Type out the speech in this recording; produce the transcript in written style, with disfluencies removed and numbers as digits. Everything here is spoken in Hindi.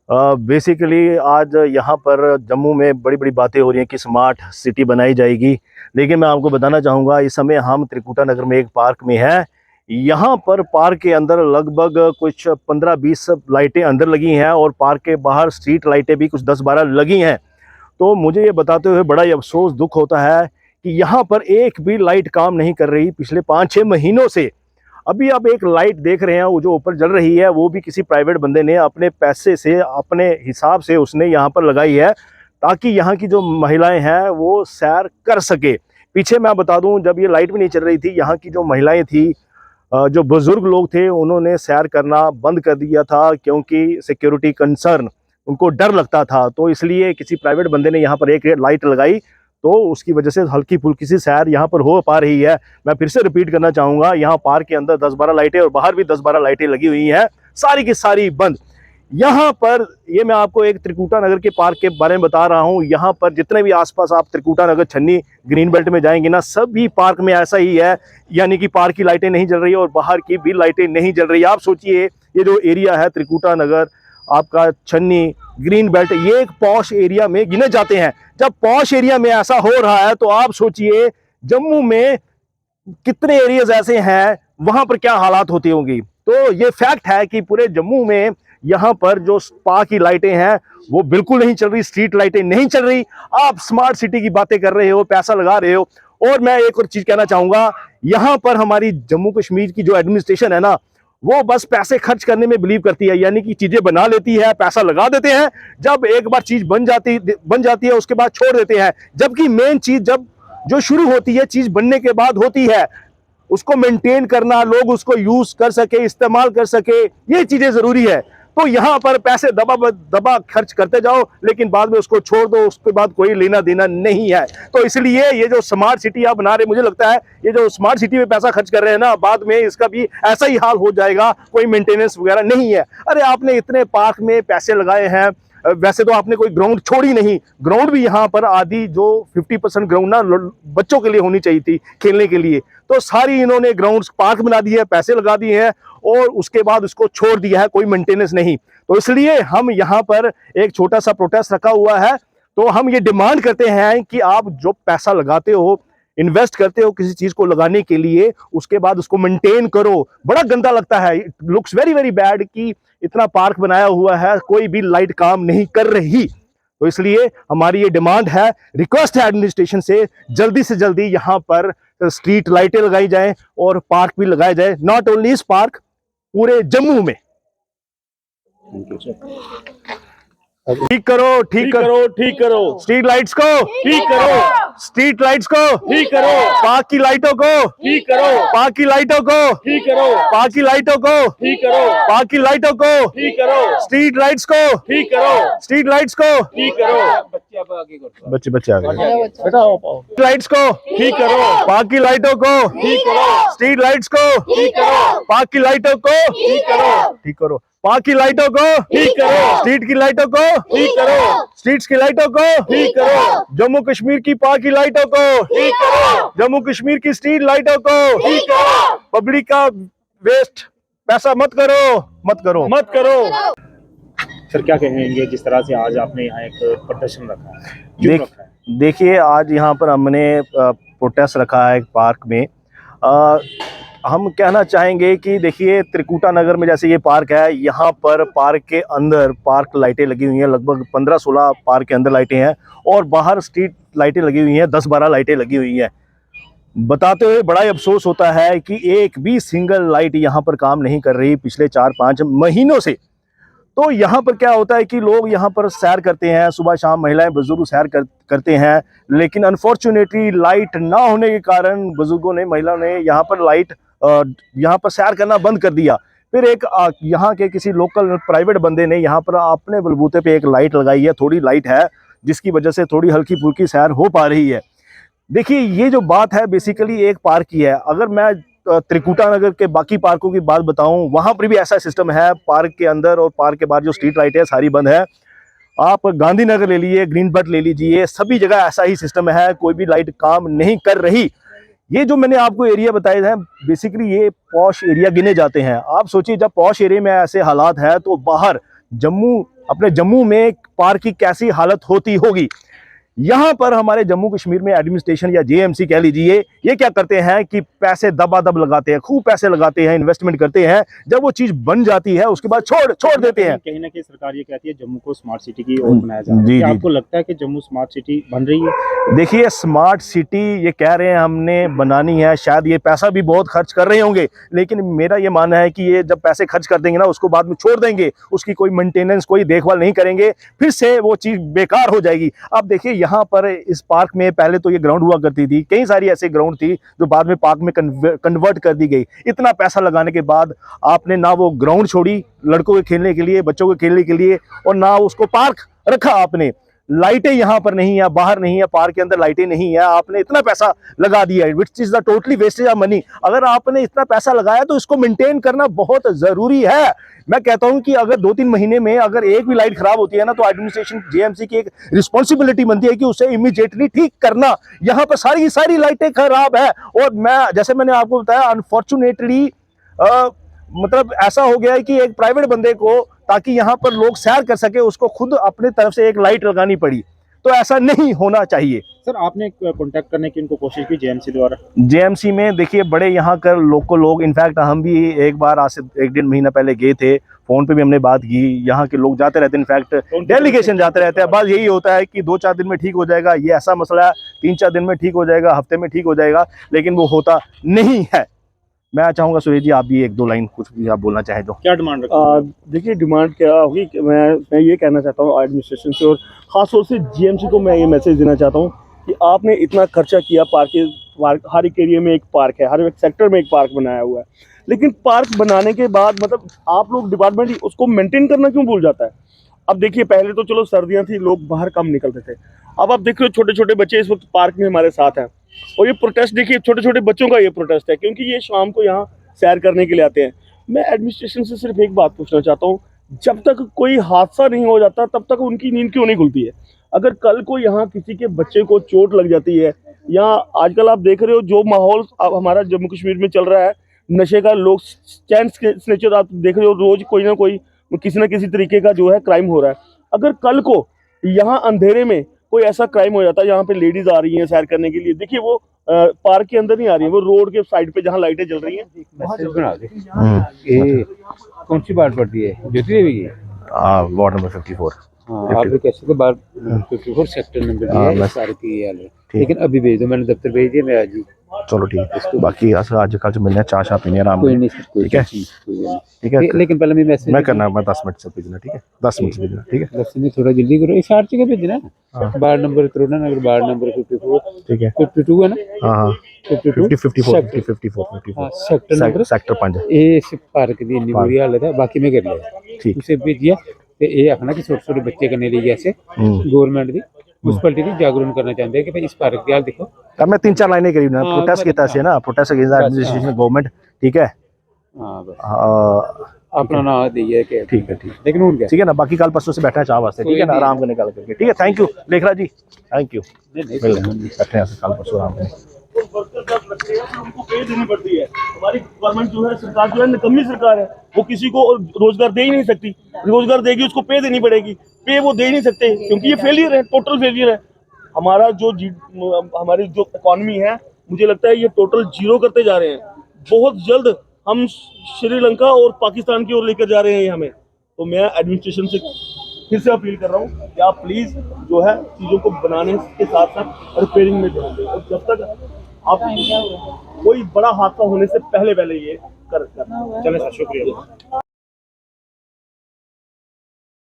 बेसिकली आज यहाँ पर जम्मू में बड़ी बड़ी बातें हो रही हैं कि स्मार्ट सिटी बनाई जाएगी। लेकिन मैं आपको बताना चाहूँगा, इस समय हम त्रिकुटा नगर में एक पार्क में हैं। यहाँ पर पार्क के अंदर लगभग कुछ 15-20 लाइटें अंदर लगी हैं और पार्क के बाहर स्ट्रीट लाइटें भी कुछ 10-12 लगी हैं। तो मुझे ये बताते हुए बड़ा ही अफसोस दुख होता है कि यहाँ पर एक भी लाइट काम नहीं कर रही पिछले 5-6 महीनों से। अभी आप एक लाइट देख रहे हैं, वो जो ऊपर जल रही है, वो भी किसी प्राइवेट बंदे ने अपने पैसे से, अपने हिसाब से उसने यहाँ पर लगाई है ताकि यहाँ की जो महिलाएं हैं वो सैर कर सके। पीछे मैं बता दूं, जब ये लाइट भी नहीं चल रही थी, यहाँ की जो महिलाएं थी, जो बुजुर्ग लोग थे, उन्होंने सैर करना बंद कर दिया था क्योंकि सिक्योरिटी कंसर्न, उनको डर लगता था। तो इसलिए किसी प्राइवेट बंदे ने यहाँ पर एक लाइट लगाई, तो उसकी वजह से हल्की फुल्की सी सैर यहाँ पर हो पा रही है। मैं फिर से रिपीट करना चाहूँगा, यहाँ पार्क के अंदर 10-12 लाइटें और बाहर भी 10-12 लाइटें लगी हुई हैं, सारी की सारी बंद। यहाँ पर ये मैं आपको एक त्रिकुटा नगर के पार्क के बारे में बता रहा हूँ। यहाँ पर जितने भी आसपास आप त्रिकुटा नगर, छन्नी, ग्रीन बेल्ट में जाएंगे ना, सभी पार्क में ऐसा ही है। यानी कि पार्क की लाइटें नहीं जल रही और बाहर की भी लाइटें नहीं जल रही। आप सोचिए, ये जो एरिया है त्रिकुटा नगर, आपका छन्नी, ग्रीन बेल्ट, ये एक पॉश एरिया में गिने जाते हैं। जब पॉश एरिया में ऐसा हो रहा है तो आप सोचिए जम्मू में कितने एरियाज ऐसे हैं, वहां पर क्या हालात होती होंगी। तो ये फैक्ट है कि पूरे जम्मू में यहाँ पर जो स्पा की लाइटें हैं वो बिल्कुल नहीं चल रही, स्ट्रीट लाइटें नहीं चल रही। आप स्मार्ट सिटी की बातें कर रहे हो, पैसा लगा रहे हो। और मैं एक और चीज कहना चाहूंगा, यहाँ पर हमारी जम्मू कश्मीर की जो एडमिनिस्ट्रेशन है ना, वो बस पैसे खर्च करने में बिलीव करती है। यानी कि चीजें बना लेती है, पैसा लगा देते हैं, जब एक बार चीज बन जाती है उसके बाद छोड़ देते हैं। जबकि मेन चीज जब जो शुरू होती है, चीज बनने के बाद होती है, उसको मेंटेन करना, लोग उसको यूज कर सके, इस्तेमाल कर सके, ये चीजें जरूरी है। तो यहाँ पर पैसे दबा खर्च करते जाओ, लेकिन बाद में उसको छोड़ दो, उसके बाद कोई लेना देना नहीं है। तो इसलिए ये जो स्मार्ट सिटी आप बना रहे, मुझे लगता है ये जो स्मार्ट सिटी में पैसा खर्च कर रहे हैं ना, बाद में इसका भी ऐसा ही हाल हो जाएगा, कोई मेंटेनेंस वगैरह नहीं है। अरे आपने इतने पार्क में पैसे लगाए हैं, वैसे तो आपने कोई ग्राउंड छोड़ी नहीं। ग्राउंड भी यहाँ पर आधी जो 50% ग्राउंड ना बच्चों के लिए होनी चाहिए थी, खेलने के लिए, तो सारी इन्होंने ग्राउंड पार्क बना दिए हैं, पैसे लगा दिए हैं और उसके बाद उसको छोड़ दिया है, कोई मेंटेनेंस नहीं। तो इसलिए हम यहाँ पर एक छोटा सा प्रोटेस्ट रखा हुआ है। तो हम ये डिमांड करते हैं कि आप जो पैसा लगाते हो, इन्वेस्ट करते हो किसी चीज को लगाने के लिए, उसके बाद उसको मेंटेन करो। बड़ा गंदा लगता है, it looks very very bad कि इतना पार्क बनाया हुआ है, कोई भी लाइट काम नहीं कर रही। तो इसलिए हमारी ये डिमांड है, रिक्वेस्ट है एडमिनिस्ट्रेशन से जल्दी यहाँ पर स्ट्रीट लाइटें लगाई जाएं और पार्क भी लगाए जाए। नॉट ओनली इस पार्क, पूरे जम्मू में। ठीक करो, ठीक करो, ठीक करो स्ट्रीट लाइट्स को, ठीक करो स्ट्रीट लाइट्स को, ठीक करो पार्क की लाइटों को, ठीक करो पार्क की लाइटों को, ठीक करो पार्क की लाइटों को, ठीक करो पार्क की लाइटों को, ठीक करो स्ट्रीट लाइट्स को, ठीक करो स्ट्रीट लाइट्स को, ठीक करो बच्चे आ गए बेटा, लाइट्स को ठीक करो, पार्क की लाइटों को ठीक करो, स्ट्रीट लाइट्स को ठीक करो, पार्क की लाइटों को ठीक करो पार्क की लाइटों को ठीक करो, स्ट्रीट की लाइटों को ठीक करो, स्ट्रीट्स की लाइटों को ठीक करो, जम्मू कश्मीर की पार्क की लाइटों को ठीक करो, जम्मू कश्मीर की स्ट्रीट लाइटों को ठीक करो। पब्लिक का वेस्ट पैसा मत करो। सर क्या कहेंगे, जिस तरह से आज आपने यहाँ एक प्रदर्शन रखा है, क्यों रखा है? देखिए, आज यहाँ पर हमने प्रोटेस्ट रखा है पार्क में। हम कहना चाहेंगे कि देखिए, त्रिकुटा नगर में जैसे ये पार्क है, यहाँ पर पार्क के अंदर पार्क लाइटें लगी हुई हैं, लगभग 15-16 पार्क के अंदर लाइटें हैं और बाहर स्ट्रीट लाइटें लगी हुई हैं, 10-12 लाइटें लगी हुई हैं। बताते हुए बड़ा ही अफसोस होता है कि एक भी सिंगल लाइट यहाँ पर काम नहीं कर रही पिछले 4-5 महीनों से। तो यहाँ पर क्या होता है कि लोग यहाँ पर सैर करते हैं, सुबह शाम महिलाएं बुजुर्ग सैर करते हैं, लेकिन अनफॉर्चुनेटली लाइट ना होने के कारण बुजुर्गों ने, महिलाओं ने यहाँ पर सैर करना बंद कर दिया। फिर एक यहाँ के किसी लोकल प्राइवेट बंदे ने यहाँ पर अपने बलबूते पे एक लाइट लगाई है, थोड़ी लाइट है, जिसकी वजह से थोड़ी हल्की फुल्की सैर हो पा रही है। देखिए, ये जो बात है बेसिकली एक पार्क की है। अगर मैं त्रिकुटा नगर के बाकी पार्कों की बात बताऊं, वहां पर भी ऐसा सिस्टम है, पार्क के अंदर और पार्क के बाहर जो स्ट्रीट लाइट है सारी बंद है। आप गांधीनगर ले लीजिए, ग्रीन बेल्ट ले लीजिए, सभी जगह ऐसा ही सिस्टम है, कोई भी लाइट काम नहीं कर रही। ये जो मैंने आपको एरिया बताए हैं, बेसिकली ये पॉश एरिया गिने जाते हैं। आप सोचिए, जब पॉश एरिया में ऐसे हालात है तो बाहर जम्मू अपने जम्मू में पार्क की कैसी हालत होती होगी। यहाँ पर हमारे जम्मू कश्मीर में एडमिनिस्ट्रेशन या जेएमसी कह लीजिए, ये क्या करते हैं कि पैसे दबादब लगाते हैं, खूब पैसे लगाते हैं, इन्वेस्टमेंट करते हैं, जब वो चीज बन जाती है उसके बाद छोड़ देते हैं। कहीं ना कहीं सरकार ये कहती है जम्मू को स्मार्ट सिटी की ओर बनाया जा रहा है। जी, क्या जी। आपको लगता है कि जम्मू स्मार्ट सिटी बन रही है? देखिए, स्मार्ट सिटी ये कह रहे हैं हमने बनानी है, शायद ये पैसा भी बहुत खर्च कर रहे होंगे, लेकिन मेरा ये मानना है कि ये जब पैसे खर्च कर देंगे ना, उसको बाद में छोड़ देंगे, उसकी कोई मेंटेनेंस, कोई देखभाल नहीं करेंगे, फिर से वो चीज बेकार हो जाएगी। अब देखिए, यहाँ पर इस पार्क में पहले तो ये ग्राउंड हुआ करती थी, कई सारी ऐसी ग्राउंड थी जो बाद में पार्क में कन्वर्ट कर दी गई। इतना पैसा लगाने के बाद आपने ना वो ग्राउंड छोड़ी लड़कों के खेलने के लिए, बच्चों के खेलने के लिए, और ना उसको पार्क रखा आपने। लाइटें यहाँ पर नहीं है, बाहर नहीं है, पार्क के अंदर लाइटें नहीं है, आपने इतना पैसा लगा दिया है, which is the totally wastage of money. अगर आपने इतना पैसा लगाया तो इसको मेंटेन करना बहुत जरूरी है। मैं कहता हूं कि अगर 2-3 महीने में अगर एक भी लाइट खराब होती है ना, तो एडमिनिस्ट्रेशन जेएमसी की एक रिस्पॉन्सिबिलिटी बनती है कि उसे इमीडिएटली ठीक करना। यहाँ पर सारी की सारी लाइटें खराब है, और मैं जैसे मैंने आपको बताया, अनफॉर्चुनेटली मतलब ऐसा हो गया है कि एक प्राइवेट बंदे को, ताकि यहाँ पर लोग सैर कर सके, उसको खुद अपने तरफ से एक लाइट लगानी पड़ी। तो ऐसा नहीं होना चाहिए। सर, आपने कांटेक्ट करने की उनको कोशिश की जेएमसी द्वारा? जेएमसी में देखिए, बड़े यहाँ कर लोकल लोग, इनफैक्ट हम भी एक बार आज से 1-1.5 महीना पहले गए थे, फोन पे भी हमने बात की। यहाँ के लोग जाते रहते हैं, इनफैक्ट डेलीगेशन जाते रहते हैं। बस यही होता है कि 2-4 दिन में ठीक हो जाएगा, ये ऐसा मसला है, 3-4 दिन में ठीक हो जाएगा, हफ्ते में ठीक हो जाएगा, लेकिन वो होता नहीं है। मैं चाहूंगा सुरेश जी, आप भी 1-2 लाइन कुछ भी आप बोलना चाहें तो। क्या डिमांड रखते? देखिए, डिमांड क्या होगी कि मैं ये कहना चाहता हूँ एडमिनिस्ट्रेशन से, और ख़ासतौर से जीएमसी को मैं ये मैसेज देना चाहता हूँ कि आपने इतना खर्चा किया, पार्क हर एक एरिया में एक पार्क है, हर एक सेक्टर में एक पार्क बनाया हुआ है, लेकिन पार्क बनाने के बाद मतलब आप लोग डिपार्टमेंट उसको मेंटेन करना क्यों भूल जाता है? अब देखिए, पहले तो चलो सर्दियाँ थी, लोग बाहर कम निकलते थे। अब आप देख रहे हो छोटे छोटे बच्चे इस वक्त पार्क में हमारे साथ हैं, और ये प्रोटेस्ट देखिए, छोटे छोटे बच्चों का ये प्रोटेस्ट है, क्योंकि ये शाम को यहाँ सैर करने के लिए आते हैं। मैं एडमिनिस्ट्रेशन से सिर्फ एक बात पूछना चाहता हूँ, जब तक कोई हादसा नहीं हो जाता तब तक उनकी नींद क्यों नहीं खुलती है? अगर कल को यहाँ किसी के बच्चे को चोट लग जाती है, या आजकल आप देख रहे हो जो माहौल अब हमारा जम्मू कश्मीर में चल रहा है, नशे का, लोग चैन स्नेचर, आप देख रहे हो रोज कोई ना कोई किसी न किसी तरीके का जो है क्राइम हो रहा है। अगर कल को यहाँ अंधेरे में कोई ऐसा क्राइम हो जाता है, यहाँ पे लेडीज आ रही हैं सैर करने के लिए, देखिए वो पार्क के अंदर नहीं आ रही है, वो रोड के साइड पे जहाँ लाइटें जल रही हैं, बना दे। ये कौन सी बात पड़ती है? ज्योति देवी की? Ward number 54। हाँ, आप लोग कैसे तो बार 54 सेक्टर नंबर हाँ, दिया है, सारे की ये हाल है। लेकिन अभी भेज दो, मैंने दफ्तर भेज दिया, मैं आज ही। चलो ठीक है, बाकी आज कल जो मिलना है, चाय शाह पीने आराम कोई से। नहीं सर, कोई ठीक है? चीज़, कोई नहीं। ठीक है, लेकिन पहले मैं मैसेज मैं करना, मैं 10 मिनट से भेजना। ठीक है, 10 मिनट से भेजना। ठीक है, दस में थोड़ा जल्दी करो, इस 8 जगह भेजना। वार्ड नंबर करोना नगर, वार्ड नंबर 54, ठीक है। 52 है ना? हाँ, 52 54 सेक्टर नंबर सेक्टर 5। इस पार्क की इन्नी बुरी हालत है, बाकी मैं कर लिया, ठीक। उसे भेजिए। ते ये आखना कि छोटे छोटे बच्चे करने लिए ऐसे गवर्नमेंट की म्यूनसिपैलिटी की जागरूक करना चाहते हैं कि भाई इस पार्क की हाल देखो। अब मैं 3-4 लाइनें करी ना, हाँ, प्रोटेस्ट किया से ना, प्रोटेस्ट अगेंस्ट एडमिनिस्ट्रेशन गवर्नमेंट। ठीक है, हाँ बस हाँ, अपना नाम दिए कि ठीक है, ठीक है, लेकिन उठ गया। ठीक है ना। बाकी कल परसों से बैठा है चाह वास्ते। ठीक है ना, आराम करने कल करके। ठीक है, thank you Lekhra ji, thank you. बैठे हैं कल परसों आराम करें। उनको पे देनी पड़ती है। हमारी गवर्नमेंट जो है, सरकार जो है, निकम्मी सरकार है, वो किसी को रोजगार दे ही नहीं सकती। रोजगार देगी उसको पे देनी पड़ेगी, पे वो दे ही नहीं सकते, क्योंकि ये फेलियर है, टोटल फेलियर है। हमारा जो हमारी जो इकॉनमी है, मुझे लगता है ये टोटल जीरो करते जा रहे हैं। बहुत जल्द हम श्रीलंका और पाकिस्तान की ओर लेकर जा रहे हैं हमें। तो मैं एडमिनिस्ट्रेशन से फिर से अपील कर रहा हूँ कि आप प्लीज जो है चीज़ों को बनाने के साथ साथ रिपेयरिंग में ध्यान दें, और जब तक आप कोई बड़ा हादसा होने से पहले ये कर चले सर, शुक्रिया।